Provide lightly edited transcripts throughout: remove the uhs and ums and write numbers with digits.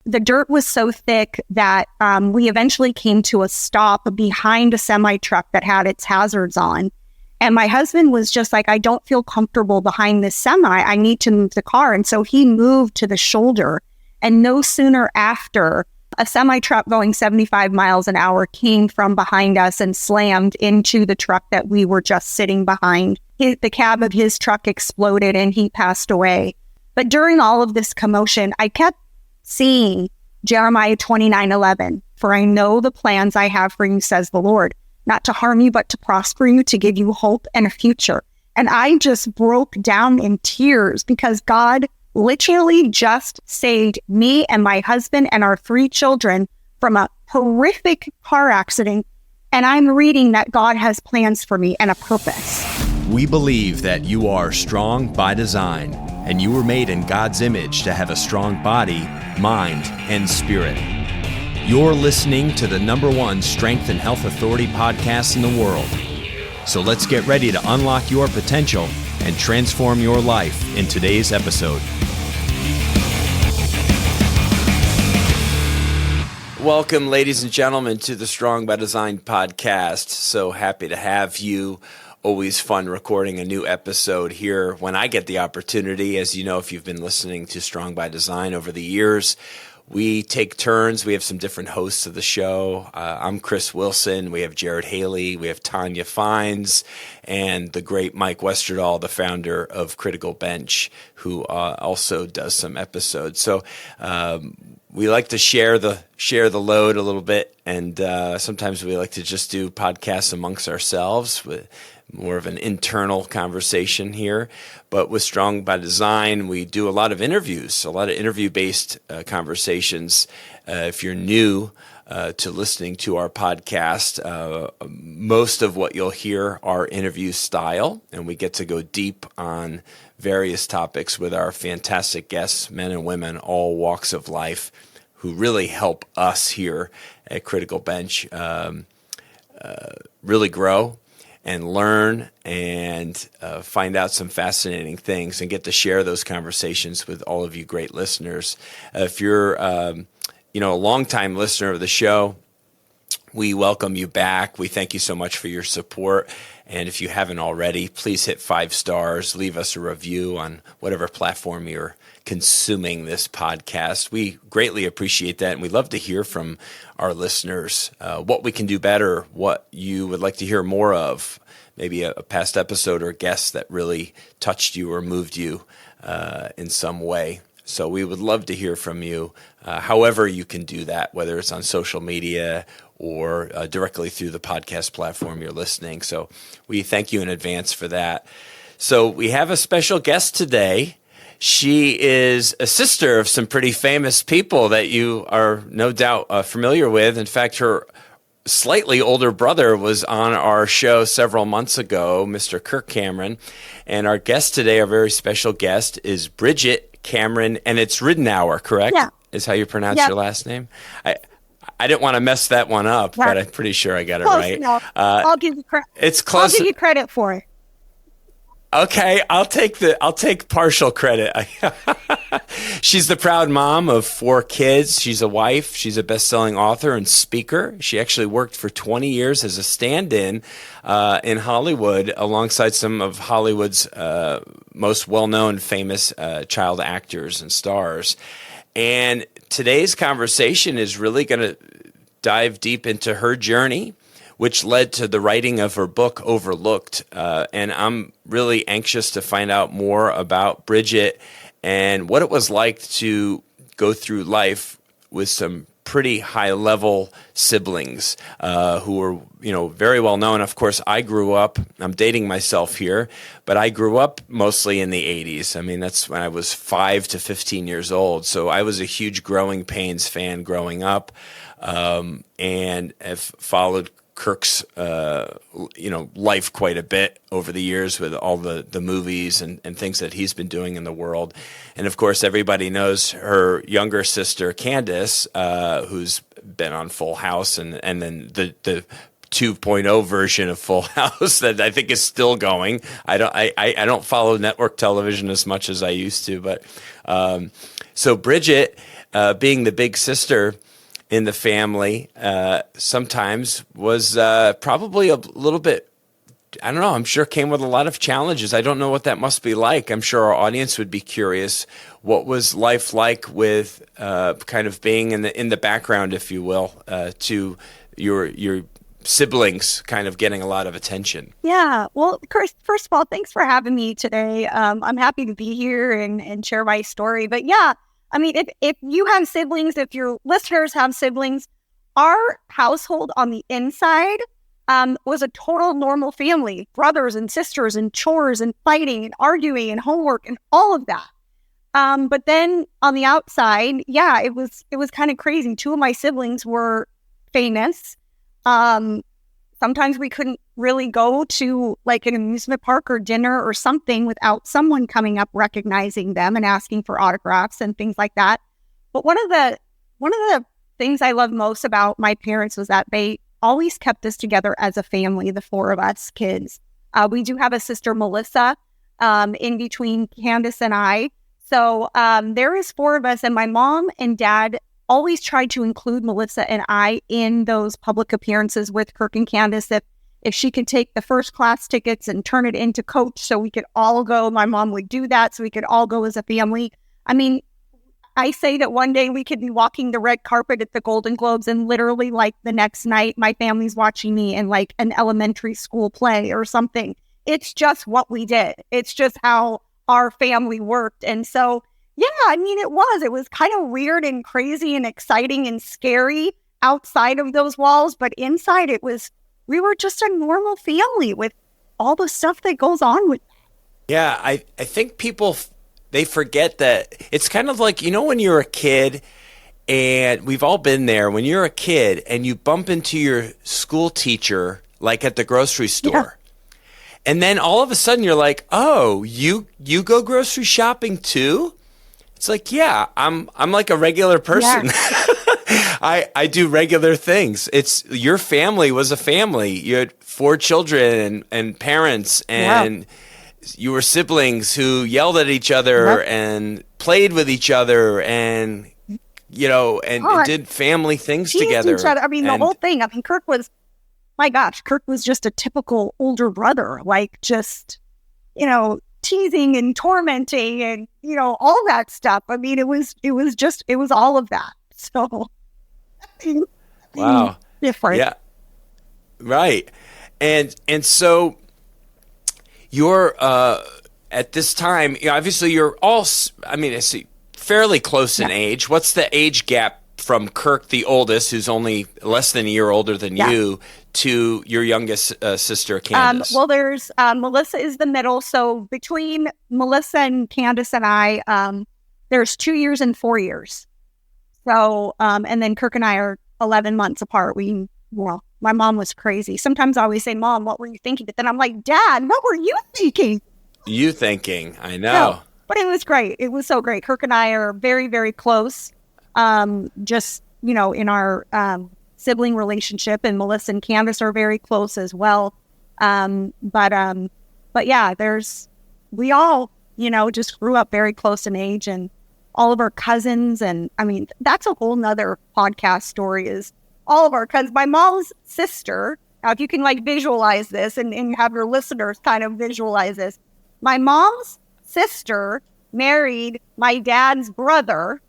The dirt was so thick that we eventually came to a stop behind a semi-truck that had its hazards on. And my husband was just like, I don't feel comfortable behind this semi. I need to move the car. And so he moved to the shoulder. And no sooner after, a semi-truck going 75 miles an hour came from behind us and slammed into the truck that we were just sitting behind. The cab of his truck exploded and he passed away. But during all of this commotion, I kept seeing Jeremiah 29:11, for I know the plans I have for you, says the Lord, not to harm you, but to prosper you, to give you hope and a future. And I just broke down in tears because God literally just saved me and my husband and our 3 children from a horrific car accident. And I'm reading that God has plans for me and a purpose. We believe that you are strong by design, and you were made in God's image to have a strong body, mind, and spirit. You're listening to the #1 Strength and Health Authority podcast in the world. So let's get ready to unlock your potential and transform your life in today's episode. Welcome, ladies and gentlemen, to the Strong by Design podcast. So happy to have you. Always fun recording a new episode here when I get the opportunity. As you know, if you've been listening to Strong by Design over the years, we take turns. We have some different hosts of the show. I'm Chris Wilson. We have Jared Haley. We have Tanya Fines and the great Mike Westerdahl, the founder of Critical Bench, who also does some episodes. So we like to share the load a little bit, and sometimes we like to just do podcasts amongst ourselves with more of an internal conversation here. But with Strong by Design, we do a lot of interviews, a lot of interview-based conversations. If you're new to listening to our podcast, most of what you'll hear are interview style, and we get to go deep on various topics with our fantastic guests, men and women, all walks of life, who really help us here at Critical Bench really grow and learn and find out some fascinating things and get to share those conversations with all of you great listeners. If you're a longtime listener of the show, we welcome you back. We thank you so much for your support. And if you haven't already, please hit 5 stars, leave us a review on whatever platform you're consuming this podcast. We greatly appreciate that, and we love to hear from our listeners what we can do better, what you would like to hear more of, maybe a past episode or a guest that really touched you or moved you in some way. So we would love to hear from you, however you can do that, whether it's on social media or directly through the podcast platform you're listening. So we thank you in advance for that. So we have a special guest today. She is a sister of some pretty famous people that you are no doubt familiar with. In fact, her slightly older brother was on our show several months ago, Mr. Kirk Cameron. And our guest today, our very special guest, is Bridgette Cameron, and it's Ridenour, correct? Yeah. Is how you pronounce your last name? I didn't want to mess that one up, but I'm pretty sure I got it right. I'll give you credit. It's close. I'll give you credit for it. Okay, I'll take partial credit. She's the proud mom of 4 kids. She's a wife. She's a best-selling author and speaker. She actually worked for 20 years as a stand-in in Hollywood alongside some of Hollywood's most well-known famous child actors and stars. And today's conversation is really going to dive deep into her journey, which led to the writing of her book, Overlooked. And I'm really anxious to find out more about Bridgette and what it was like to go through life with some pretty high-level siblings who were, very well known. Of course, I grew up, I'm dating myself here, but I grew up mostly in the 80s. I mean, that's when I was 5 to 15 years old. So I was a huge Growing Pains fan growing up and have followed Kirk's, life quite a bit over the years with all the movies and things that he's been doing in the world. And of course, everybody knows her younger sister, Candace, who's been on Full House and then the 2.0 version of Full House that I think is still going. I don't follow network television as much as I used to, but so Bridgette being the big sister in the family sometimes was probably a little bit, I don't know, I'm sure came with a lot of challenges. I don't know what that must be like. I'm sure our audience would be curious. What was life like with kind of being in the background, if you will, to your siblings kind of getting a lot of attention? Yeah. Well, Chris, first of all, thanks for having me today. I'm happy to be here and share my story. But yeah, I mean, if you have siblings, if your listeners have siblings, our household on the inside was a total normal family, brothers and sisters and chores and fighting and arguing and homework and all of that. But then on the outside, yeah, it was kind of crazy. Two of my siblings were famous. Sometimes we couldn't really go to like an amusement park or dinner or something without someone coming up, recognizing them and asking for autographs and things like that. But one of the things I love most about my parents was that they always kept us together as a family, the four of us kids. We do have a sister, Melissa, in between Candace and I. So there is four of us, and my mom and dad always tried to include Melissa and I in those public appearances with Kirk and Candace. If she could take the first class tickets and turn it into coach so we could all go, my mom would do that so we could all go as a family. I mean, I say that one day we could be walking the red carpet at the Golden Globes and literally like the next night, my family's watching me in like an elementary school play or something. It's just what we did. It's just how our family worked. And so, yeah, I mean, it was kind of weird and crazy and exciting and scary outside of those walls. But inside we were just a normal family with all the stuff that goes on with. Yeah, I think people, they forget that it's kind of like, when you're a kid, and we've all been there, when you're a kid and you bump into your school teacher, like at the grocery store. Yeah. And then all of a sudden you're like, oh, you go grocery shopping too? It's like, yeah, I'm like a regular person. Yeah. I do regular things. It's your family was a family. You had 4 children and parents, and you were siblings who yelled at each other and played with each other and did family things together. I mean, the whole thing. I mean, Kirk was just a typical older brother, like just, teasing and tormenting and, all that stuff. I mean, it was all of that. So, wow. Different. Yeah. Right. And so you're, at this time, obviously you're all, I see, fairly close in age. What's the age gap from Kirk, the oldest, who's only less than a year older than you, to your youngest sister, Candace? Well, there's Melissa is the middle. So between Melissa and Candace and I, there's 2 years and 4 years. So, and then Kirk and I are 11 months apart. My mom was crazy. Sometimes I always say, Mom, what were you thinking? But then I'm like, Dad, what were you thinking? I know. No, but it was great. It was so great. Kirk and I are very, very close. Just, in our sibling relationship, and Melissa and Candace are very close as well. But yeah, we all, just grew up very close in age, and all of our cousins. And I mean, that's a whole nother podcast story, is all of our cousins. My mom's sister, now if you can like visualize this and have your listeners kind of visualize this, my mom's sister married my dad's brother.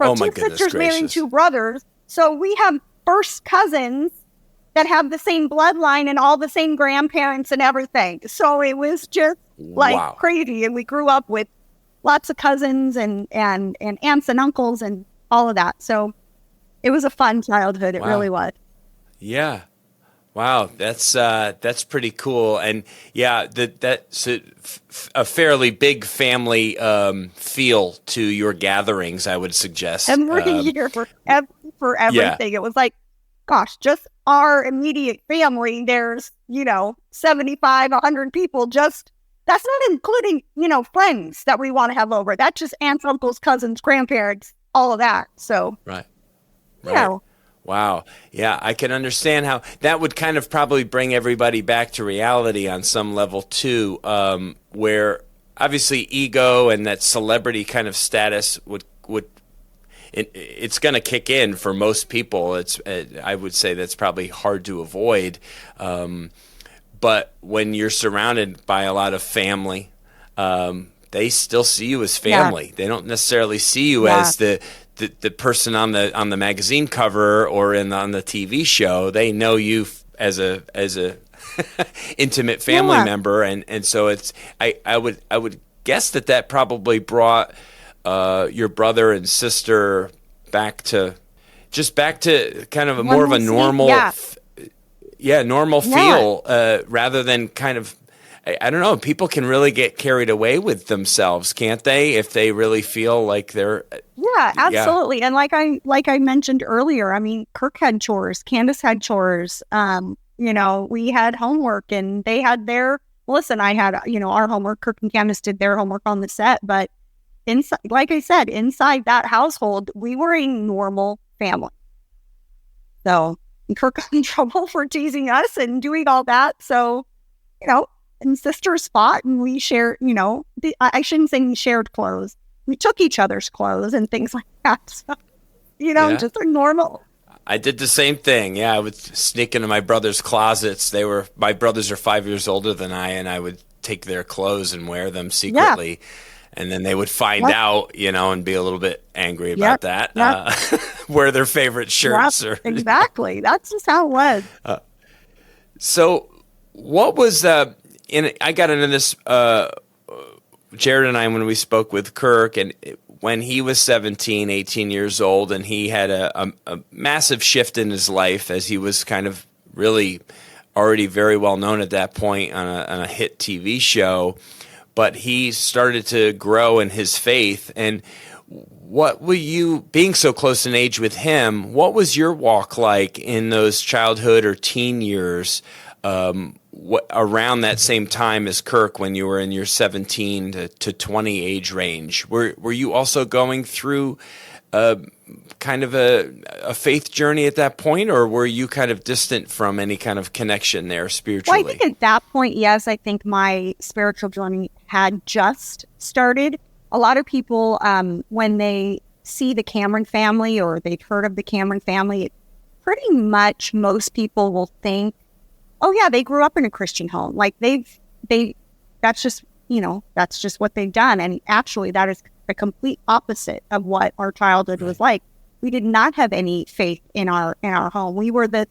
Oh my two goodness sisters gracious. marrying 2 brothers. So we have first cousins that have the same bloodline and all the same grandparents and everything. So it was just like crazy. And we grew up with lots of cousins and aunts and uncles and all of that. So it was a fun childhood. It really was. Yeah. Wow, that's pretty cool, and yeah, that's a fairly big family feel to your gatherings, I would suggest. Every year for everything, it was like, gosh, just our immediate family. There's 75, 100 people. Just that's not including friends that we want to have over. That's just aunts, uncles, cousins, grandparents, all of that. So right. Wow. Yeah, I can understand how that would kind of probably bring everybody back to reality on some level too, where obviously ego and that celebrity kind of status would it's going to kick in for most people. I would say that's probably hard to avoid. But when you're surrounded by a lot of family, they still see you as family. Yeah. They don't necessarily see you as the person on the magazine cover or on the TV show. They know you as a intimate family member, and so I would guess that probably brought your brother and sister back to kind of more of a normal normal feel, rather than kind of, I don't know, people can really get carried away with themselves, can't they? If they really feel like they're... Yeah, absolutely. Yeah. And like I mentioned earlier, I mean, Kirk had chores, Candace had chores, we had homework, and they had Melissa and I had, our homework. Kirk and Candace did their homework on the set, but inside, like I said, inside that household, we were a normal family. So Kirk got in trouble for teasing us and doing all that. So, and sisters fought, and we shared, I shouldn't say we shared clothes. We took each other's clothes and things like that. So, just a normal. I did the same thing. Yeah, I would sneak into my brother's closets. My brothers are 5 years older than I, and I would take their clothes and wear them secretly. Yeah. And then they would find out, and be a little bit angry about that. Wear their favorite shirts. Exactly. That's just how it was. So what was, I got into this, Jared and I, when we spoke with Kirk, and when he was 17, 18 years old, and he had a massive shift in his life, as he was kind of really already very well known at that point on a hit TV show. But he started to grow in his faith. And what were you, being so close in age with him, what was your walk like in those childhood or teen years, around that same time as Kirk, when you were in your 17 to 20 age range? Were you also going through kind of a faith journey at that point, or were you kind of distant from any kind of connection there spiritually? Well, I think at that point, yes, I think my spiritual journey had just started. A lot of people, when they see the Cameron family, or they've heard of the Cameron family, pretty much most people will think, oh yeah, they grew up in a Christian home. Like that's just what they've done. And actually that is the complete opposite of what our childhood was like. We did not have any faith in our home. We were put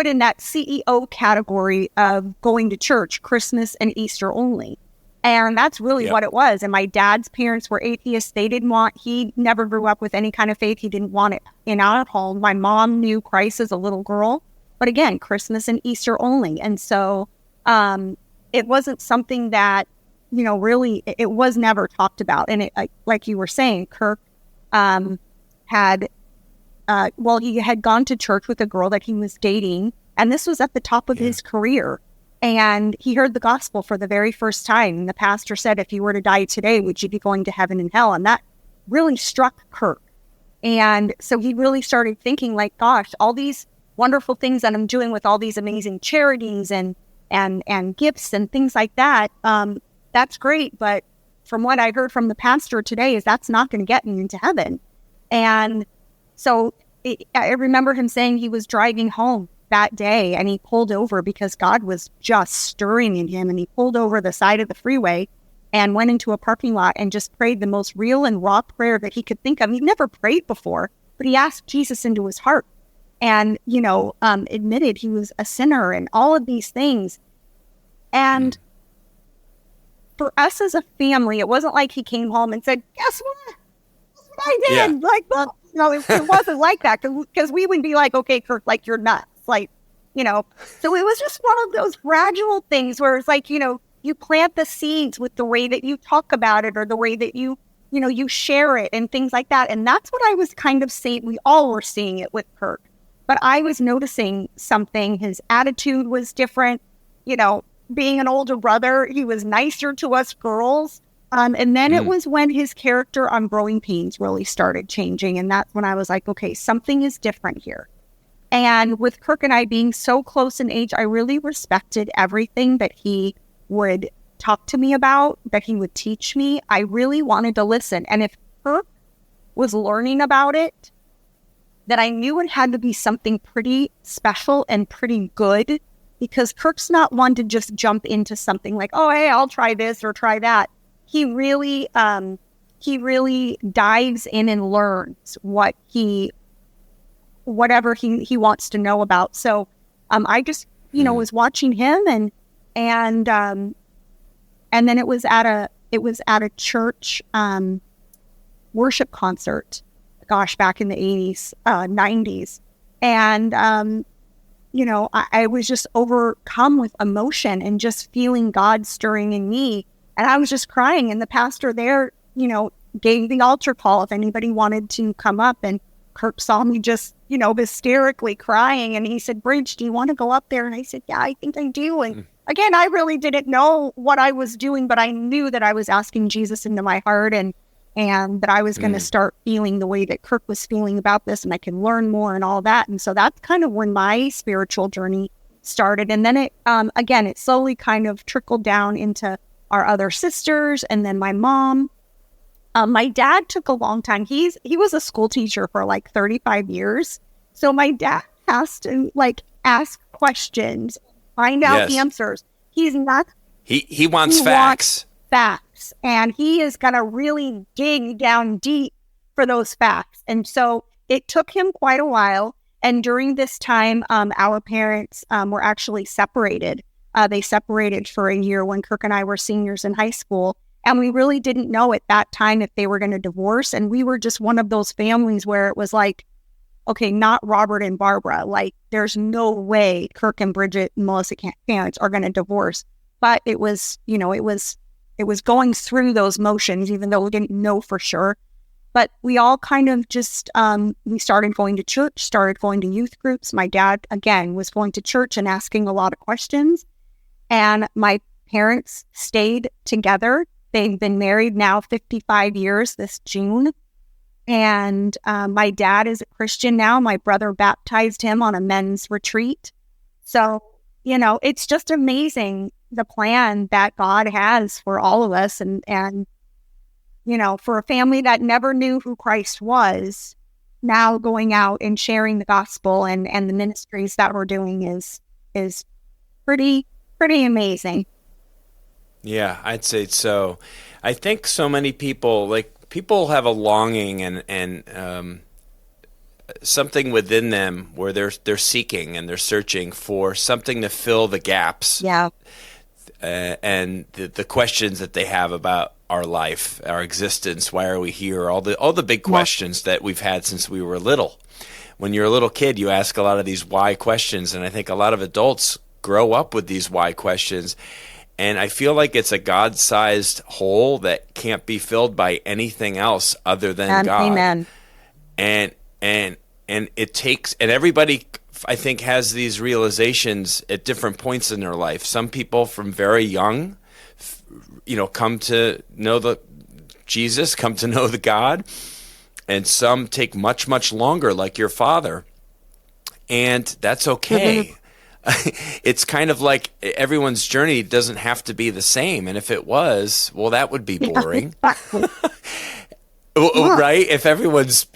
in that CEO category of going to church Christmas and Easter only. And that's really what it was. And my dad's parents were atheists. He never grew up with any kind of faith. He didn't want it in our home. My mom knew Christ as a little girl, but again, Christmas and Easter only. And so it wasn't something that, really, it was never talked about. And like you were saying, Kirk he had gone to church with a girl that he was dating, and this was at the top of his career. And he heard the gospel for the very first time. And the pastor said, if you were to die today, would you be going to heaven and hell? And that really struck Kirk. And so he really started thinking, like, gosh, all these wonderful things that I'm doing with all these amazing charities and gifts and things like that, that's great. But from what I heard from the pastor today, is that's not going to get me into heaven. And so I remember him saying he was driving home that day, and he pulled over because God was just stirring in him. And he pulled over the side of the freeway and went into a parking lot and just prayed the most real and raw prayer that he could think of. He'd never prayed before, but he asked Jesus into his heart, and, admitted he was a sinner and all of these things. And for us as a family, it wasn't like he came home and said, guess what? That's what I did. Yeah. Like, well, it wasn't like that, because we would be like, okay, Kirk, like, you're nuts. Like, so it was just one of those gradual things where it's like, you plant the seeds with the way that you talk about it, or the way that you share it and things like that. And that's what I was kind of saying. We all were seeing it with Kirk, but I was noticing something. His attitude was different. Being an older brother, he was nicer to us girls. And then it was when his character on Growing Pains really started changing. And that's when I was like, okay, something is different here. And with Kirk and I being so close in age, I really respected everything that he would talk to me about, that he would teach me. I really wanted to listen. And if Kirk was learning about it, that I knew it had to be something pretty special and pretty good, because Kirk's not one to just jump into something like, oh, hey, I'll try this or try that. He really dives in and learns whatever he wants to know about. So I just, was watching him, and then it was at a church worship concert, gosh, back in the 80s, 90s. And, I was just overcome with emotion and just feeling God stirring in me. And I was just crying. And the pastor there, gave the altar call if anybody wanted to come up. And Kirk saw me just, hysterically crying. And he said, Bridge, do you want to go up there? And I said, yeah, I think I do. And again, I really didn't know what I was doing, but I knew that I was asking Jesus into my heart, and that I was going to start feeling the way that Kirk was feeling about this, and I can learn more and all that. And so that's kind of when my spiritual journey started. And then it slowly kind of trickled down into our other sisters, and then my mom. My dad took a long time. He was a school teacher for like 35 years. So my dad has to ask questions, find out the answers. He's not. He wants facts. Facts. And he is going to really dig down deep for those facts. And so it took him quite a while. And during this time, our parents were actually separated. They separated for a year when Kirk and I were seniors in high school. And we really didn't know at that time if they were going to divorce. And we were just one of those families where it was like, okay, not Robert and Barbara. Like, there's no way Kirk and Bridgette and Melissa parents are going to divorce. But it was, it was going through those motions, even though we didn't know for sure. But we all kind of just, we started going to church, started going to youth groups. My dad, again, was going to church and asking a lot of questions. And my parents stayed together. They've been married now 55 years this June. And my dad is a Christian now. My brother baptized him on a men's retreat. So, it's just amazing, the plan that God has for all of us. And for a family that never knew who Christ was, now going out and sharing the gospel and the ministries that we're doing is pretty amazing. Yeah, I'd say so. I think so many people have a longing and something within them where they're seeking and they're searching for something to fill the gaps. Yeah. And the questions that they have about our life, our existence, why are we here? All the big questions that we've had since we were little. When you're a little kid, you ask a lot of these why questions, and I think a lot of adults grow up with these why questions. And I feel like it's a God-sized hole that can't be filled by anything else other than God. Amen. And it takes, and everybody, I think, has these realizations at different points in their life. Some people from very young, come to know Jesus, come to know the God, and some take much, much longer, like your father. And that's okay. It's kind of like everyone's journey doesn't have to be the same. And if it was, well, that would be boring. Right? If everyone's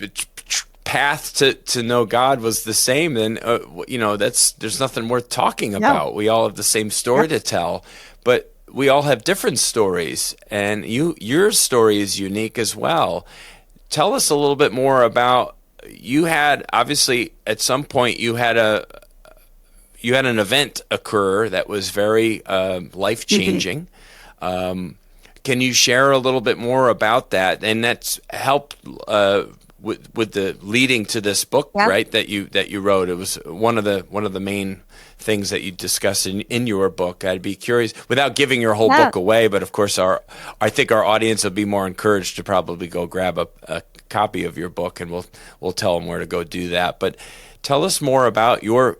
path to know God was the same, then, there's nothing worth talking about. We all have the same story to tell, but we all have different stories. And your story is unique as well. Tell us a little bit more about, you had, obviously, at some point, you had an event occur that was very life-changing. Can you share a little bit more about that? And that's helped with the leading to this book, right? That you wrote. It was one of the main things that you discuss in your book. I'd be curious, without giving your whole book away, but of course I think our audience will be more encouraged to probably go grab a copy of your book, and we'll tell them where to go do that. But tell us more about your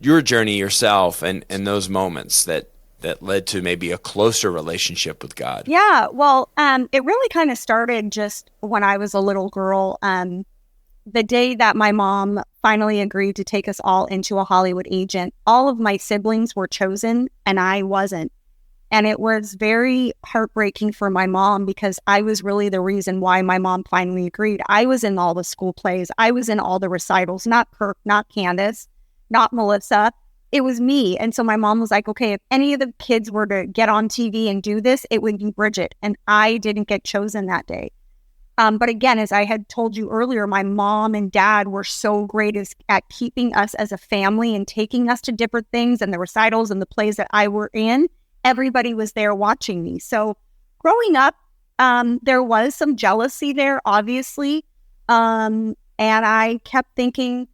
journey yourself and those moments that led to maybe a closer relationship with God. Yeah, well, it really kind of started just when I was a little girl. The day that my mom finally agreed to take us all into a Hollywood agent, all of my siblings were chosen and I wasn't. And it was very heartbreaking for my mom because I was really the reason why my mom finally agreed. I was in all the school plays. I was in all the recitals, not Kirk, not Candace, not Melissa. It was me. And so my mom was like, okay, if any of the kids were to get on TV and do this, it would be Bridgette. And I didn't get chosen that day. But again, as I had told you earlier, my mom and dad were so great at keeping us as a family and taking us to different things and the recitals and the plays that I were in. Everybody was there watching me. So growing up, there was some jealousy there, obviously. And I kept thinking,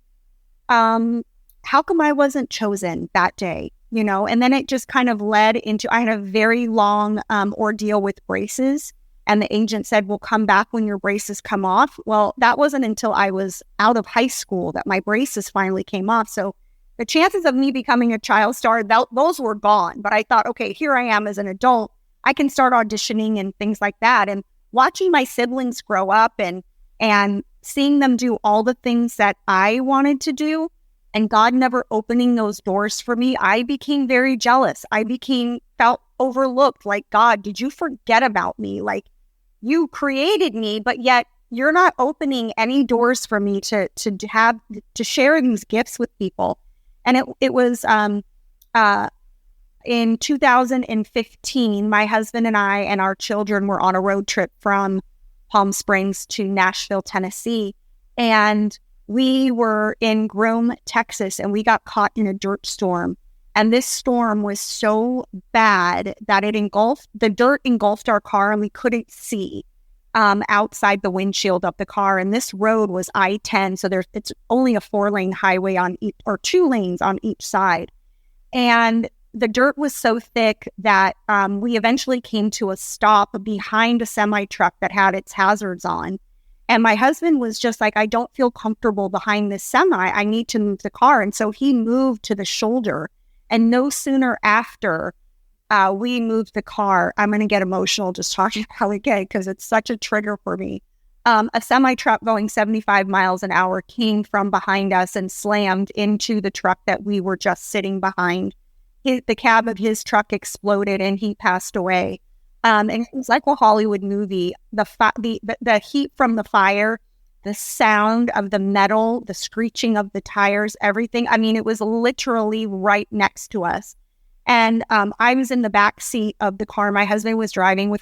how come I wasn't chosen that day? You know, and then it just kind of led into, I had a very long ordeal with braces. And the agent said, we'll come back when your braces come off. Well, that wasn't until I was out of high school that my braces finally came off. So the chances of me becoming a child star, those were gone. But I thought, okay, here I am as an adult. I can start auditioning and things like that. And watching my siblings grow up and seeing them do all the things that I wanted to do and God never opening those doors for me, I became very jealous. Felt overlooked. Like, God, did you forget about me? Like, you created me, but yet you're not opening any doors for me to share these gifts with people. And it was in 2015, my husband and I and our children were on a road trip from Palm Springs to Nashville, Tennessee. And we were in Groom, Texas, and we got caught in a dirt storm. And this storm was so bad that the dirt engulfed our car and we couldn't see outside the windshield of the car. And this road was I-10. So it's only a 4-lane highway or 2 lanes on each side. And the dirt was so thick that we eventually came to a stop behind a semi-truck that had its hazards on. And my husband was just like, I don't feel comfortable behind this semi. I need to move the car. And so he moved to the shoulder. And no sooner after we moved the car, I'm going to get emotional just talking about it again because it's such a trigger for me. A semi-truck going 75 miles an hour came from behind us and slammed into the truck that we were just sitting behind. The cab of his truck exploded and he passed away. And it was like a Hollywood movie. The heat from the fire, the sound of the metal, the screeching of the tires, everything. I mean, it was literally right next to us. And I was in the back seat of the car. My husband was driving with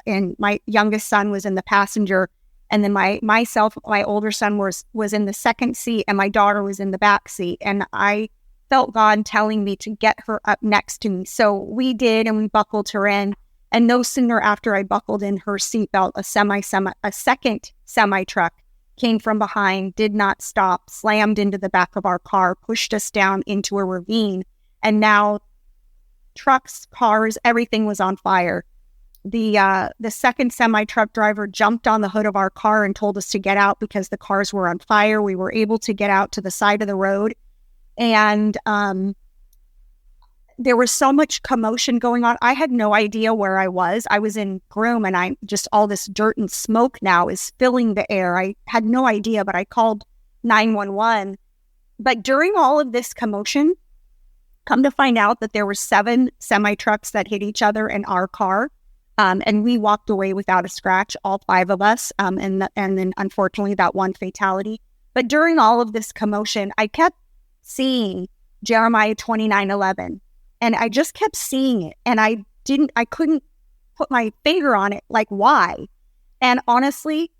and my youngest son was in the passenger. And then my older son was in the second seat and my daughter was in the back seat. And I felt God telling me to get her up next to me. So we did, and we buckled her in. And no sooner after I buckled in her seatbelt, a second semi-truck came from behind, did not stop, slammed into the back of our car, pushed us down into a ravine. And now trucks, cars, everything was on fire. The second semi-truck driver jumped on the hood of our car and told us to get out because the cars were on fire. We were able to get out to the side of the road. And there was so much commotion going on. I had no idea where I was. I was in Groom, and all this dirt and smoke now is filling the air. I had no idea, but I called 911. But during all of this commotion, come to find out that there were 7 semi-trucks that hit each other in our car. And we walked away without a scratch, all 5 of us. And then unfortunately that one fatality. But during all of this commotion, I kept seeing Jeremiah 29:11. And I just kept seeing it. And I couldn't put my finger on it, like why? And honestly,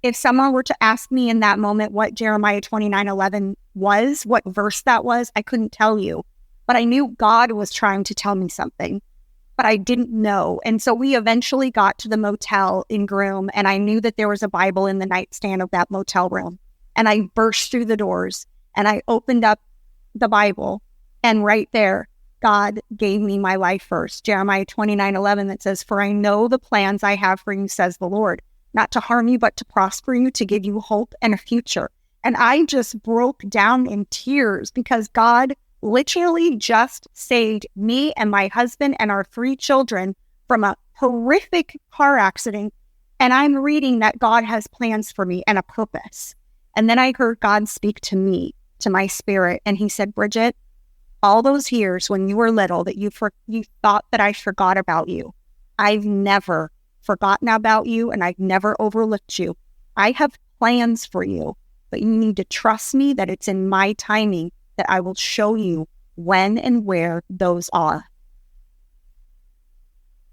if someone were to ask me in that moment what Jeremiah 29:11 was, what verse that was, I couldn't tell you. But I knew God was trying to tell me something, but I didn't know. And so we eventually got to the motel in Groom, and I knew that there was a Bible in the nightstand of that motel room. And I burst through the doors and I opened up the Bible, and right there, God gave me my life first. Jeremiah 29:11 that says, "For I know the plans I have for you, says the Lord, not to harm you, but to prosper you, to give you hope and a future." And I just broke down in tears because God literally just saved me and my husband and our 3 children from a horrific car accident. And I'm reading that God has plans for me and a purpose. And then I heard God speak to me, to my spirit. And he said, "Bridgette, all those years when you were little that you thought that I forgot about you. I've never forgotten about you, and I've never overlooked you. I have plans for you, but you need to trust me that it's in my timing that I will show you when and where those are.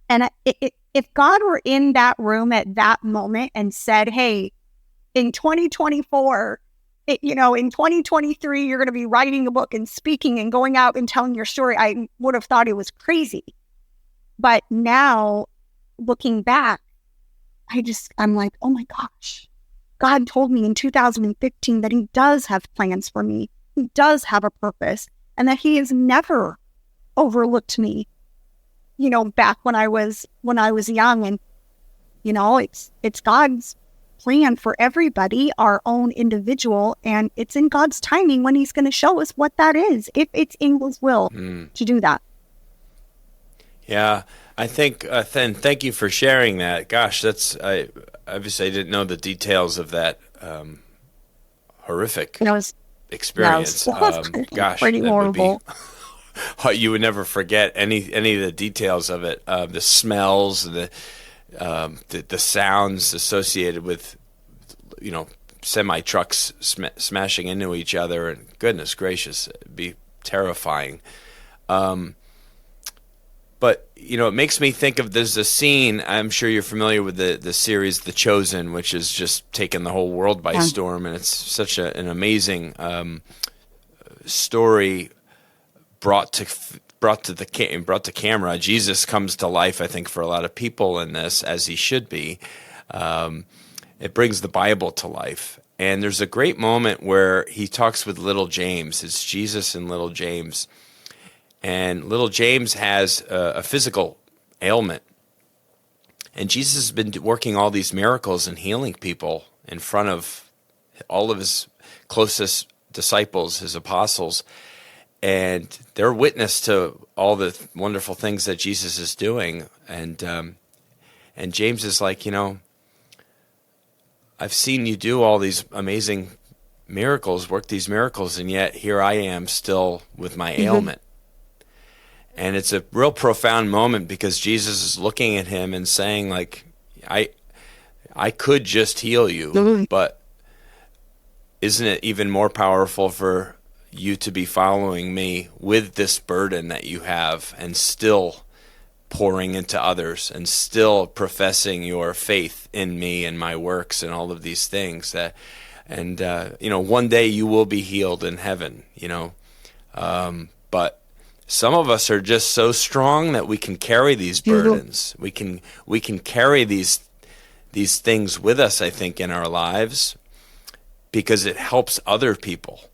And if God were in that room at that moment and said, hey, in 2024, in 2023, you're going to be writing a book and speaking and going out and telling your story, I would have thought it was crazy. But now, looking back, I'm like, oh my gosh, God told me in 2015 that he does have plans for me. He does have a purpose, and that he has never overlooked me, back when I was young. And, it's God's plan for everybody, our own individual, and it's in God's timing when he's going to show us what that is, if it's in his will to do that. Yeah, I think, thank you for sharing that. Gosh, obviously I didn't know the details of that horrific experience. Gosh, pretty horrible. You would never forget any of the details of it. The smells, the sounds associated with, semi trucks smashing into each other, and goodness gracious, it'd be terrifying. But, it makes me think of, there's a scene, I'm sure you're familiar with the series The Chosen, which has just taken the whole world by storm, and it's such an amazing story brought to camera. Jesus comes to life, I think, for a lot of people in this, as he should be. It brings the Bible to life. And there's a great moment where he talks with little James. It's Jesus and little James. And little James has a physical ailment. And Jesus has been working all these miracles and healing people in front of all of his closest disciples, his apostles. And they're witness to all the wonderful things that Jesus is doing. And James is like, I've seen you do all these amazing miracles, work these miracles, and yet here I am still with my ailment. And it's a real profound moment, because Jesus is looking at him and saying, like, I could just heal you, but isn't it even more powerful for you to be following me with this burden that you have, and still pouring into others, and still professing your faith in me and my works and all of these things one day you will be healed in heaven, but some of us are just so strong that we can carry these burdens. We can carry these things with us, I think, in our lives, because it helps other people.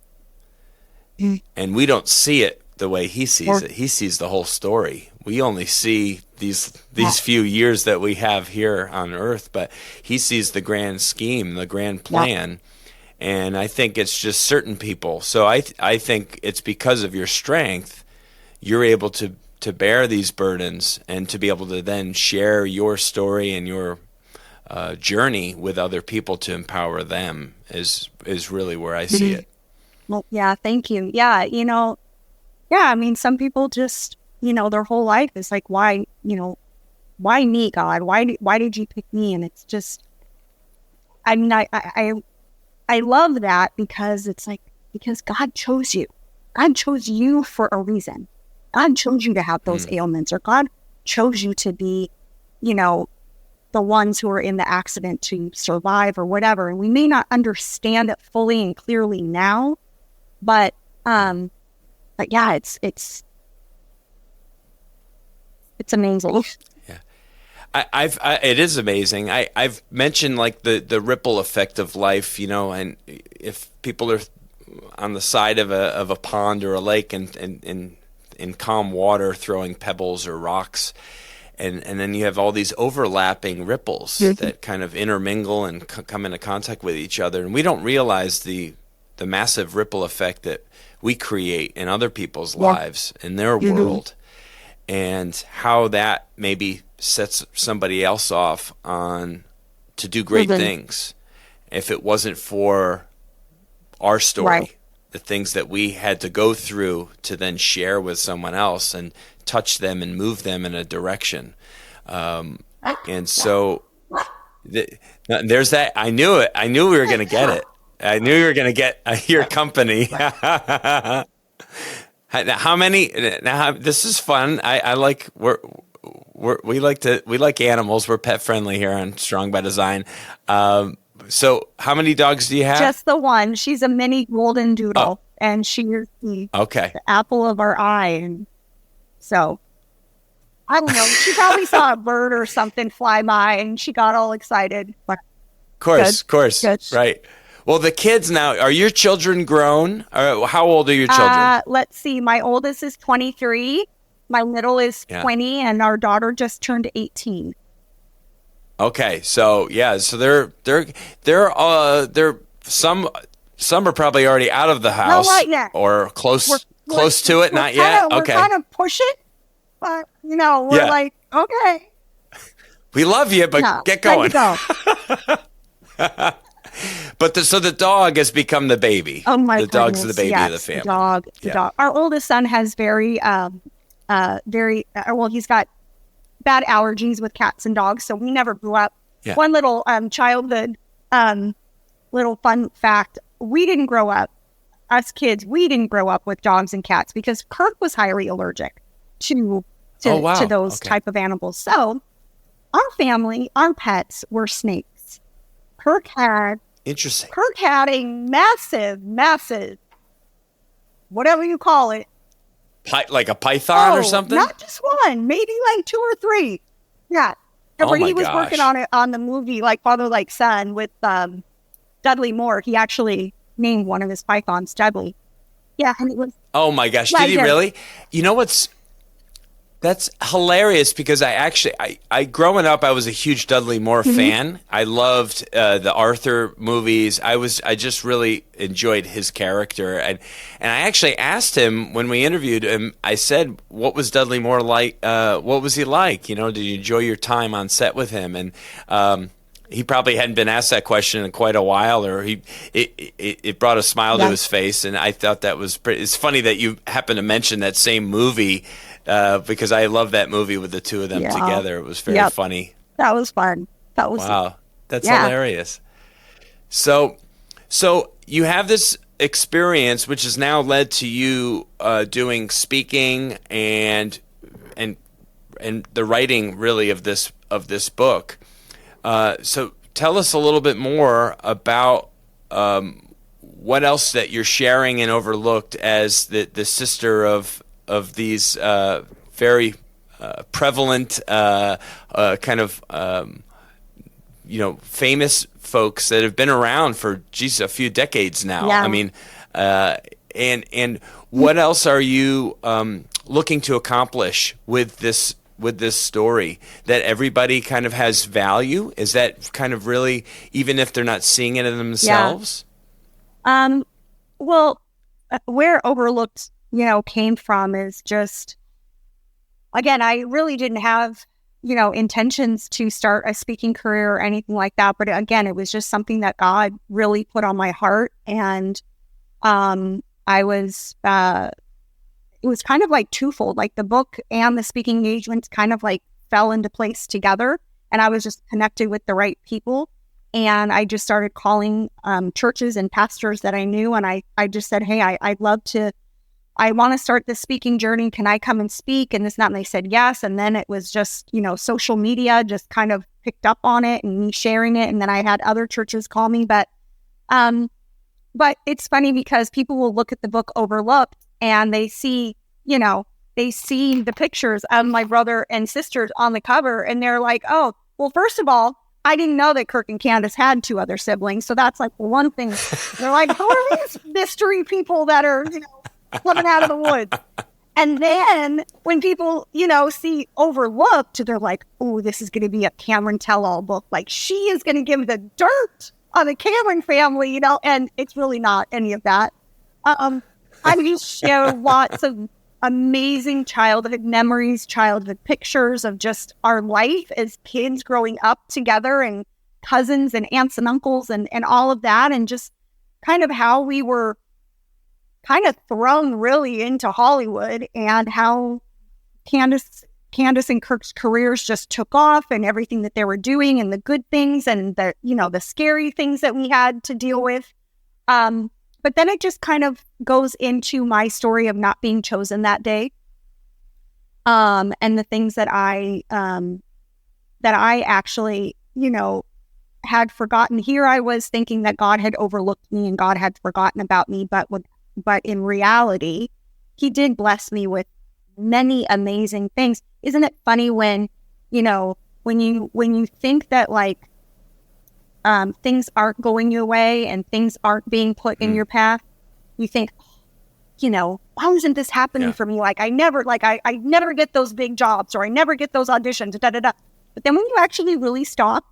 And we don't see it the way he sees it. He sees the whole story. We only see these few years that we have here on earth, but he sees the grand scheme, the grand plan. And I think it's just certain people. So I think it's because of your strength, you're able to bear these burdens, and to be able to then share your story and your journey with other people to empower them is really where I see it. Well, yeah, thank you. Yeah, I mean, some people just, their whole life is like, why me, God? Why did you pick me? And it's just, I mean, I love that, because it's like, because God chose you. God chose you for a reason. God chose you to have those ailments, or God chose you to be, the ones who are in the accident to survive, or whatever. And we may not understand it fully and clearly now, but yeah, it's amazing. Yeah, it is amazing. I've mentioned, like, the ripple effect of life, and if people are on the side of a pond or a lake and in calm water throwing pebbles or rocks, and then you have all these overlapping ripples that kind of intermingle and come into contact with each other, and we don't realize the massive ripple effect that we create in other people's lives, in their world, and how that maybe sets somebody else off on to do great things if it wasn't for our story. the things that we had to go through to then share with someone else and touch them and move them in a direction. And so there's that. I knew it. I knew we were going to get it. I knew you were going to get your company. How many? Now this is fun. I like we like animals. We're pet friendly here on Strong by Design. So how many dogs do you have? Just the one. She's a mini golden doodle, and she is the apple of our eye. And so I don't know. She probably saw a bird or something fly by, and she got all excited. Of course, right. Well, the kids now, are your children grown? How old are your children? Let's see. My oldest is 23. My middle is 20, and our daughter just turned 18. Okay, so so they're some are probably already out of the house, not yet. Or close to it, not yet. Okay, we're kind of pushing, but we're like, okay, we love you, but get going. But so the dog has become the baby. Oh my the dog's the baby of the family. The dog. Our oldest son has very he's got bad allergies with cats and dogs, so we never grew up. One little childhood little fun fact: we didn't grow up. Us kids, we didn't grow up with dogs and cats because Kirk was highly allergic to those type of animals. So our family, our pets were snakes. Kirk had a massive, whatever you call it. Like a python or something? Not just one, maybe like 2 or 3. Yeah. But he was working on it on the movie like Father Like Son with Dudley Moore. He actually named one of his pythons Dudley. Yeah, and it was. Oh my gosh! Did he really? You know that's hilarious because I growing up I was a huge Dudley Moore fan. I loved the Arthur movies. I just really enjoyed his character, and I actually asked him when we interviewed him. I said, "What was Dudley Moore like? What was he like? Did you enjoy your time on set with him?" And he probably hadn't been asked that question in quite a while, or it brought a smile to his face, and I thought that was pretty. It's funny that you happen to mention that same movie. Because I love that movie with the two of them together. It was very funny. That was fun. Wow. That's hilarious. So you have this experience, which has now led to you doing speaking and the writing really of this book. So tell us a little bit more about what else that you're sharing and overlooked as the sister of these very prevalent kind of famous folks that have been around for a few decades now. I mean, and what else are you looking to accomplish with this story that everybody kind of has value? Is that kind of really, even if they're not seeing it in themselves? Well, where Overlooked came from is just, again, I really didn't have, intentions to start a speaking career or anything like that. But again, it was just something that God really put on my heart. And it was kind of like twofold, like the book and the speaking engagements kind of like fell into place together. And I was just connected with the right people. And I just started calling churches and pastors that I knew. And I just said, hey, I want to start this speaking journey. Can I come and speak? And this and that. And they said yes. And then it was just, social media just kind of picked up on it and me sharing it. And then I had other churches call me. But it's funny because people will look at the book Overlooked and they see the pictures of my brother and sisters on the cover. And they're like, oh, well, first of all, I didn't know that Kirk and Candace had 2 other siblings. So that's like one thing. They're like, who are these mystery people that are, coming out of the woods? And then when people, see Overlooked, they're like, oh, this is going to be a Cameron tell-all book. Like, she is going to give the dirt on the Cameron family, and it's really not any of that. I just share lots of amazing childhood memories, childhood pictures of just our life as kids growing up together and cousins and aunts and uncles and all of that. And just kind of how we were kind of thrown really into Hollywood, and how Candace and Kirk's careers just took off, and everything that they were doing, and the good things and the, the scary things that we had to deal with. But then it just kind of goes into my story of not being chosen that day. And the things that I actually, had forgotten. Here I was thinking that God had overlooked me and God had forgotten about me, but in reality, he did bless me with many amazing things. Isn't it funny when you think that like things aren't going your way and things aren't being put in your path, you think, why isn't this happening for me? Like I never get those big jobs, or I never get those auditions, da da da. But then when you actually really stop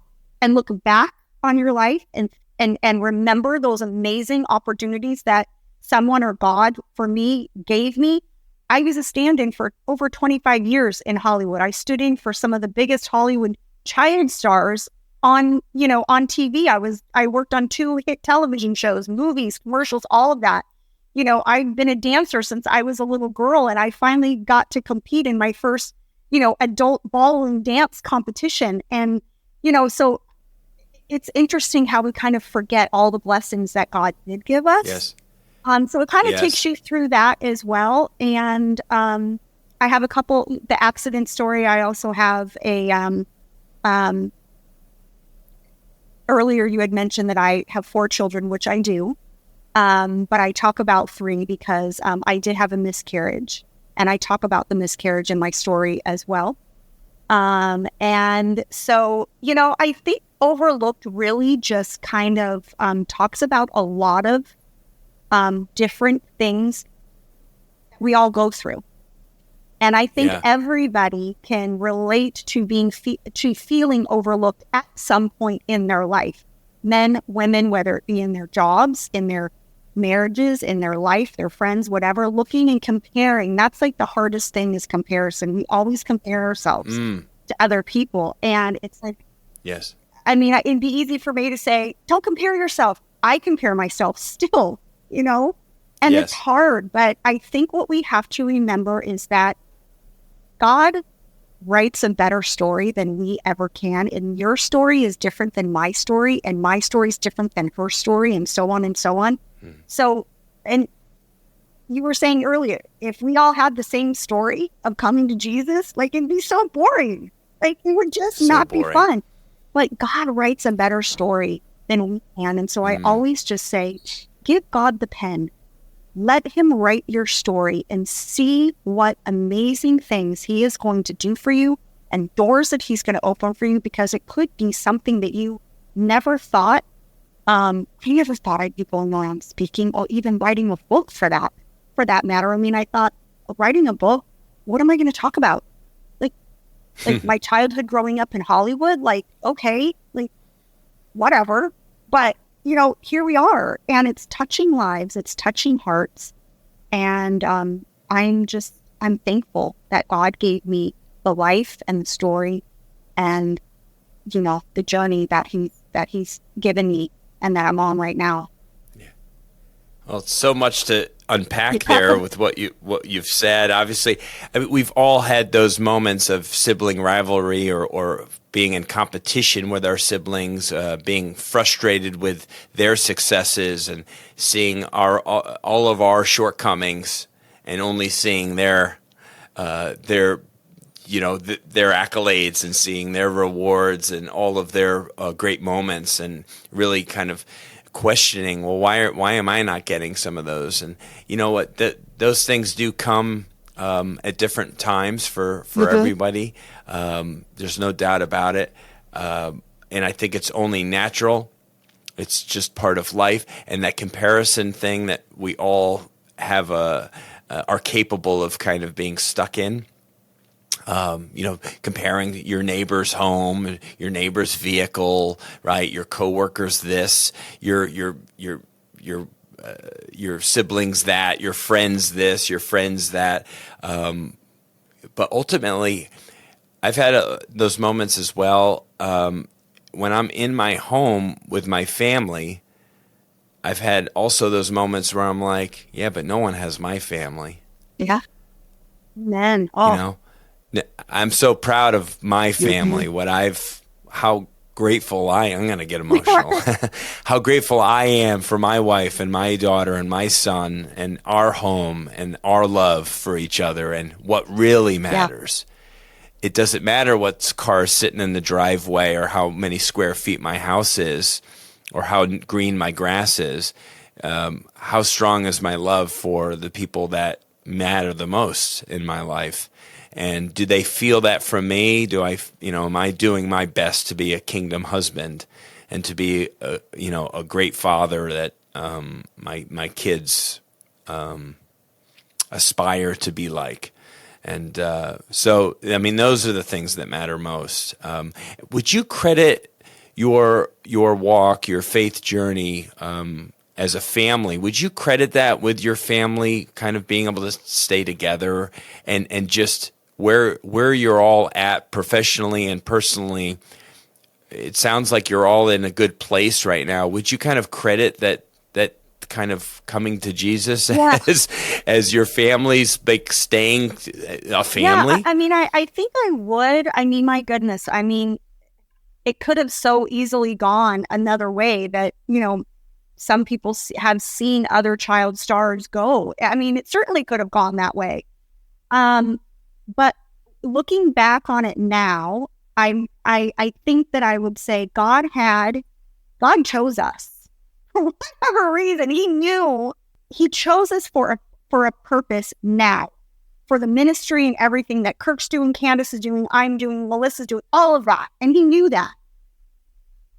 and look back on your life and remember those amazing opportunities that someone or God, for me, gave me. I was a stand-in for over 25 years in Hollywood. I stood in for some of the biggest Hollywood child stars on TV. I worked on 2 hit television shows, movies, commercials, all of that. I've been a dancer since I was a little girl, and I finally got to compete in my first, adult ballroom dance competition. And, so it's interesting how we kind of forget all the blessings that God did give us. Yes. So it kind of takes you through that as well. And I have a couple, the accident story. I also have a, earlier you had mentioned that I have 4 children, which I do. But I talk about 3 because I did have a miscarriage, and I talk about the miscarriage in my story as well. And so, I think Overlooked really just kind of talks about a lot of different things we all go through. And I think everybody can relate to to feeling overlooked at some point in their life. Men, women, whether it be in their jobs, in their marriages, in their life, their friends, whatever, looking and comparing. That's like the hardest thing is comparison. We always compare ourselves to other people. And it's like, yes. I mean, it'd be easy for me to say, don't compare yourself. I compare myself still, and it's hard. But I think what we have to remember is that God writes a better story than we ever can. And your story is different than my story, and my story is different than her story, and so on and so on. So, and you were saying earlier, if we all had the same story of coming to Jesus, like it'd be so boring. Like it would just not be fun. But God writes a better story than we can. And so I always just say, give God the pen. Let him write your story and see what amazing things he is going to do for you and doors that he's going to open for you, because it could be something that you never thought. I never thought I'd be going around speaking, or even writing a book for that matter. I mean, I thought, writing a book, what am I going to talk about? Like my childhood growing up in Hollywood, like, okay, like whatever. But, here we are, and it's touching lives, it's touching hearts. And I'm thankful that God gave me the life and the story and, the journey that he's given me and that I'm on right now. Yeah. Well, it's so much to unpack there with what you've said. Obviously, I mean, we've all had those moments of sibling rivalry or being in competition with our siblings, being frustrated with their successes and seeing all of our shortcomings and only seeing their accolades and seeing their rewards and all of their great moments, and really kind of questioning, well, why am I not getting some of those? And you know what, those things do come at different times for everybody. There's no doubt about it. And I think it's only natural. It's just part of life. And that comparison thing that we all have are capable of kind of being stuck in. Comparing your neighbor's home, your neighbor's vehicle, right? Your coworkers, this, your siblings, that, your friends, this, your friends, that. But ultimately, I've had those moments as well. When I'm in my home with my family, I've had also those moments where I'm like, yeah, but no one has my family. Yeah. Man. Oh. You know, I'm so proud of my family, how grateful I'm going to get emotional, how grateful I am for my wife and my daughter and my son and our home and our love for each other and what really matters. It doesn't matter what car is sitting in the driveway or how many square feet my house is or how green my grass is. How strong is my love for the people that matter the most in my life? And do they feel that from me? Am I doing my best to be a kingdom husband and to be a great father that my kids aspire to be like? And so, I mean, those are the things that matter most. Would you credit your walk, your faith journey as a family? Would you credit that with your family kind of being able to stay together and just where you're all at professionally and personally? It sounds like you're all in a good place right now. Would you kind of credit that kind of coming to Jesus as your family's like staying a family? Yeah, I mean, I think I would. I mean, my goodness. I mean, it could have so easily gone another way that, some people have seen other child stars go. I mean, it certainly could have gone that way. But looking back on it now, I think that I would say God chose us. For whatever reason, he chose us for a purpose now, for the ministry and everything that Kirk's doing, Candace is doing, I'm doing, Melissa's doing, all of that. And he knew that.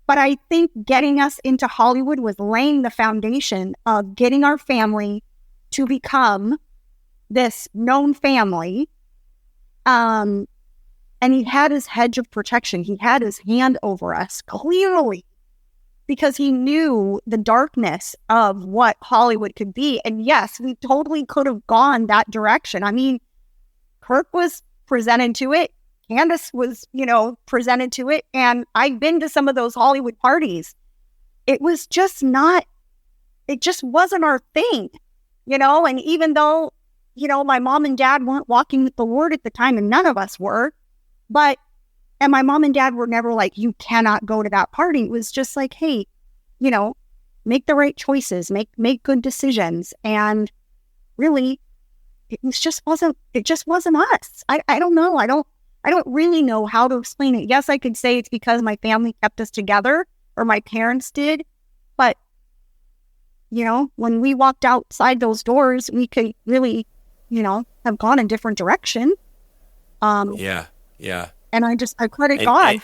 But I think getting us into Hollywood was laying the foundation of getting our family to become this known family. And he had his hedge of protection. He had his hand over us clearly, because he knew the darkness of what Hollywood could be. And yes, we totally could have gone that direction. I mean, Kirk was presented to it. Candace was, presented to it. And I've been to some of those Hollywood parties. It was just it just wasn't our thing, and even though, my mom and dad weren't walking with the Lord at the time, and none of us were, and my mom and dad were never like, you cannot go to that party. It was just like, hey, make the right choices, make good decisions. And really, it just wasn't us. I don't know. I don't really know how to explain it. Yes, I could say it's because my family kept us together, or my parents did. But, when we walked outside those doors, we could really, have gone a different direction. Yeah. And I credit God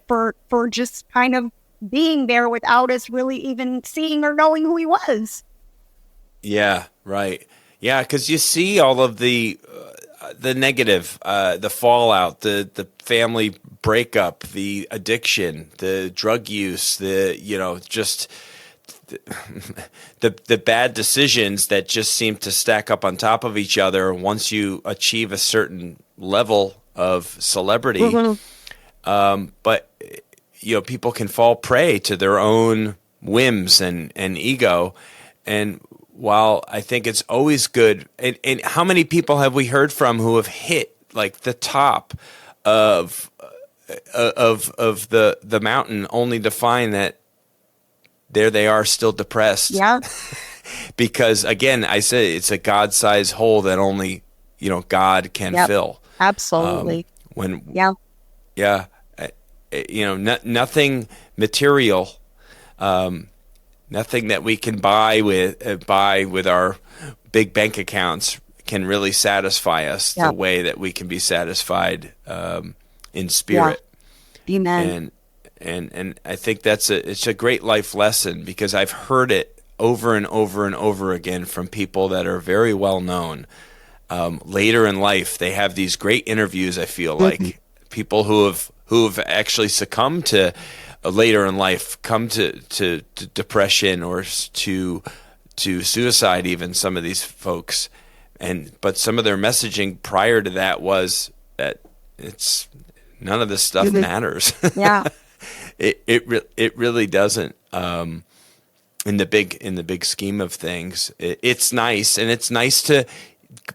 for just kind of being there without us really even seeing or knowing who he was. Yeah, right. Yeah, because you see all of the negative, the fallout, the family breakup, the addiction, the drug use, just the bad decisions that just seem to stack up on top of each other once you achieve a certain level of celebrity. But people can fall prey to their own whims and ego. And while I think it's always good, and how many people have we heard from who have hit like the top of the mountain only to find that there they are still depressed. Yeah. Because again, I say it's a God-sized hole that only God can fill. Absolutely. Nothing material, nothing that we can buy with our big bank accounts can really satisfy us the way that we can be satisfied in spirit. Yeah. Amen. And I think it's a great life lesson, because I've heard it over and over and over again from people that are very well known. Later in life, they have these great interviews. I feel like people who have actually succumbed to later in life, come to depression or to suicide. Even some of these folks, but some of their messaging prior to that was that it's none of this stuff matters. Yeah, it really doesn't. in the big scheme of things, it's nice, and it's nice to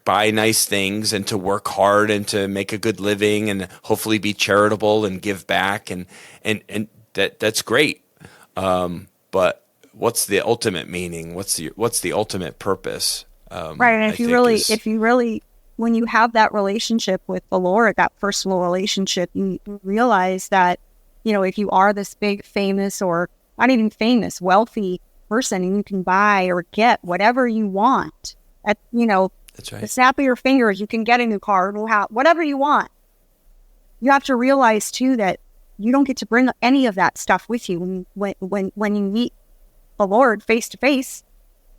buy nice things and to work hard and to make a good living and hopefully be charitable and give back, and that's great. But what's the ultimate meaning? What's the ultimate purpose? Right. And if you really, when you have that relationship with the Lord, that personal relationship, you realize that, if you are this big, famous, or not even famous, wealthy person, and you can buy or get whatever you want at, that's right, the snap of your fingers, you can get a new car, a new house, whatever you want. You have to realize too that you don't get to bring any of that stuff with you when you meet the Lord face to face.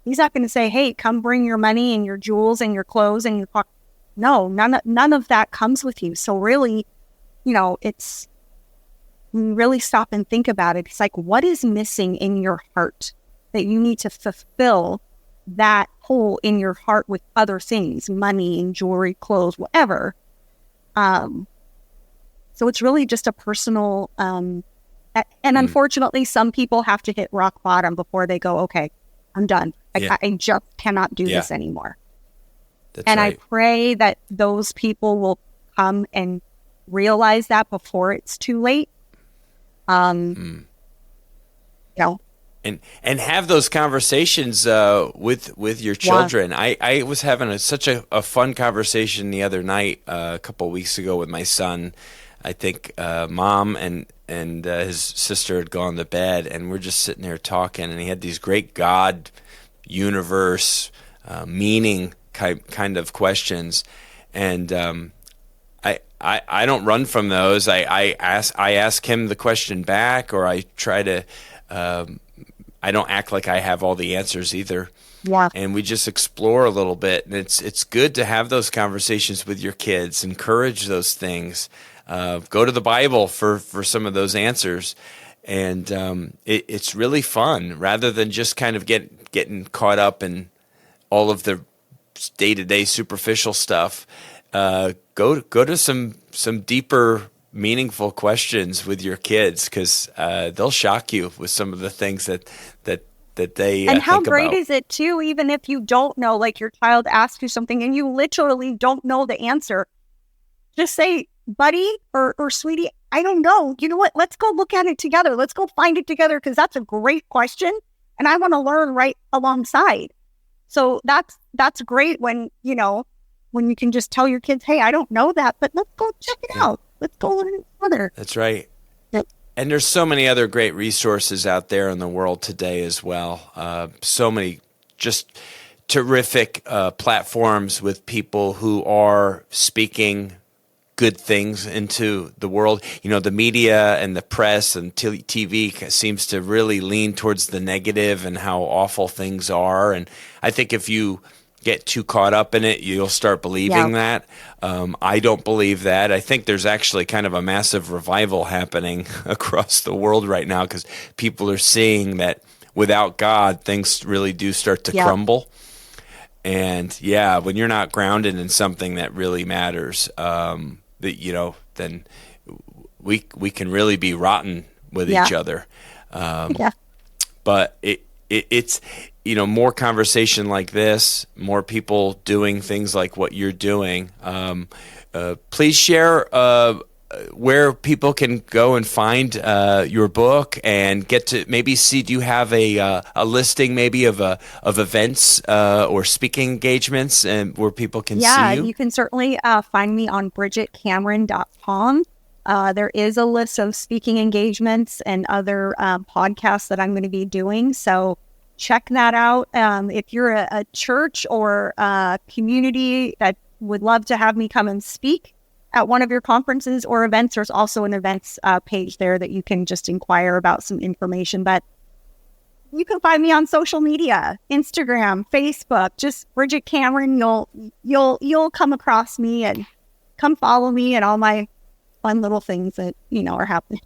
He's not going to say, "Hey, come bring your money and your jewels and your clothes and your car." No, none of that comes with you. So really, it's, when you really stop and think about it, it's like, what is missing in your heart that you need to fulfill that hole in your heart with other things, money and jewelry, clothes, whatever. So it's really just a personal, and unfortunately, some people have to hit rock bottom before they go, okay, I'm done. I just cannot do this anymore. That's and right. I pray that those people will come and realize that before it's too late. And have those conversations with your children. Yeah. I was having such a fun conversation the other night, a couple of weeks ago, with my son. I think mom and his sister had gone to bed, and we're just sitting there talking, and he had these great God, universe, meaning kind of questions, and I don't run from those. I ask him the question back, or I try to. I don't act like I have all the answers either. Yeah. And we just explore a little bit, and it's good to have those conversations with your kids. Encourage those things. Go to the Bible for some of those answers, and it's really fun rather than just kind of getting caught up in all of the day-to-day superficial stuff. Go to some deeper, meaningful questions with your kids, because they'll shock you with some of the things that they and how think great about. is it too, even if you don't know, like your child asks you something and you literally don't know the answer, just say, buddy or sweetie, I don't know. You know what? Let's go look at it together. Let's go find it together, because that's a great question and I want to learn right alongside. So that's great when you can just tell your kids, hey, I don't know that, but let's go check it out. Let's go learn it together. That's right. Yep. And there's so many other great resources out there in the world today as well. So many just terrific platforms with people who are speaking good things into the world. The media and the press and TV seems to really lean towards the negative and how awful things are. And I think if you get too caught up in it, you'll start believing that. I don't believe that. I think there's actually kind of a massive revival happening across the world right now, because people are seeing that without God, things really do start to crumble. And when you're not grounded in something that really matters, then we can really be rotten with each other. But it's more conversation like this, more people doing things like what you're doing. Please share where people can go and find your book and get to maybe see. Do you have a listing maybe of events or speaking engagements and where people can see you? Yeah, you can certainly find me on BridgetteCameron.com. There is a list of speaking engagements and other podcasts that I'm going to be doing. So check that out. If you're a church or a community that would love to have me come and speak at one of your conferences or events, there's also an events page there that you can just inquire about some information. But you can find me on social media, Instagram, Facebook, just Bridgette Cameron. You'll come across me, and come follow me and all my fun little things that are happening.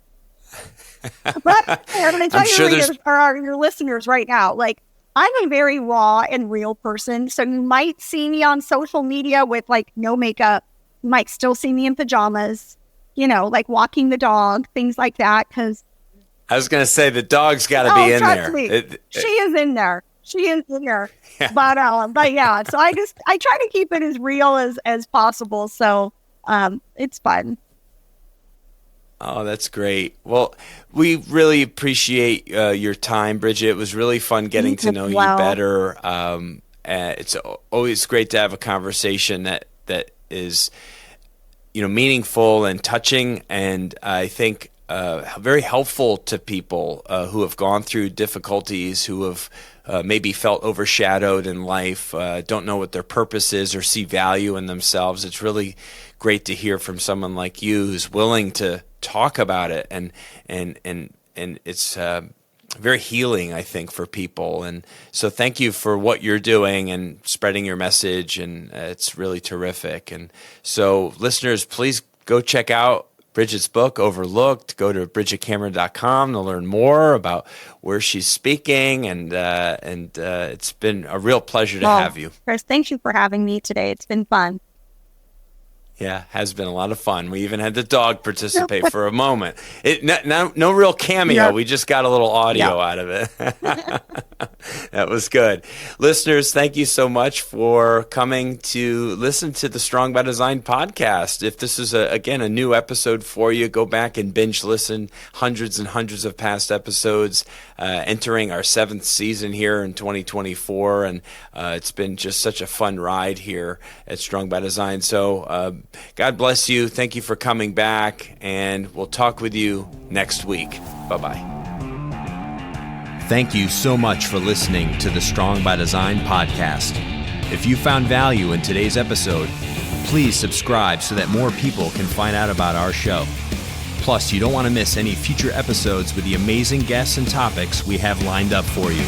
But I'm going to tell your listeners right now, like, I'm a very raw and real person. So you might see me on social media with like no makeup. You might still see me in pajamas, like walking the dog, things like that. Because I was going to say the dog's got to be in trust there. Me. She is in there. She is in there. Yeah. But yeah, so I try to keep it as real as possible. So it's fun. Oh, that's great. Well, we really appreciate your time, Bridgette. It was really fun getting to know you better. It's always great to have a conversation that is, meaningful and touching, and I think very helpful to people who have gone through difficulties, who have maybe felt overshadowed in life, don't know what their purpose is or see value in themselves. It's really great to hear from someone like you who's willing to talk about it, and it's very healing, I think, for people. And so thank you for what you're doing and spreading your message, and it's really terrific. And so listeners, please go check out Bridgette's book, Overlooked. Go to bridgettecameron.com to learn more about where she's speaking, and it's been a real pleasure to have you. Chris, thank you for having me today. It's been fun. Yeah, has been a lot of fun. We even had the dog participate for a moment. No real cameo. Yeah. We just got a little audio out of it. That was good. Listeners, thank you so much for coming to listen to the Strong by Design podcast. If this is, again, a new episode for you, go back and binge listen hundreds and hundreds of past episodes, entering our 7th season here in 2024. And it's been just such a fun ride here at Strong by Design. So God bless you. Thank you for coming back, and we'll talk with you next week. Bye-bye. Thank you so much for listening to the Strong by Design podcast. If you found value in today's episode, please subscribe so that more people can find out about our show. Plus, you don't want to miss any future episodes with the amazing guests and topics we have lined up for you.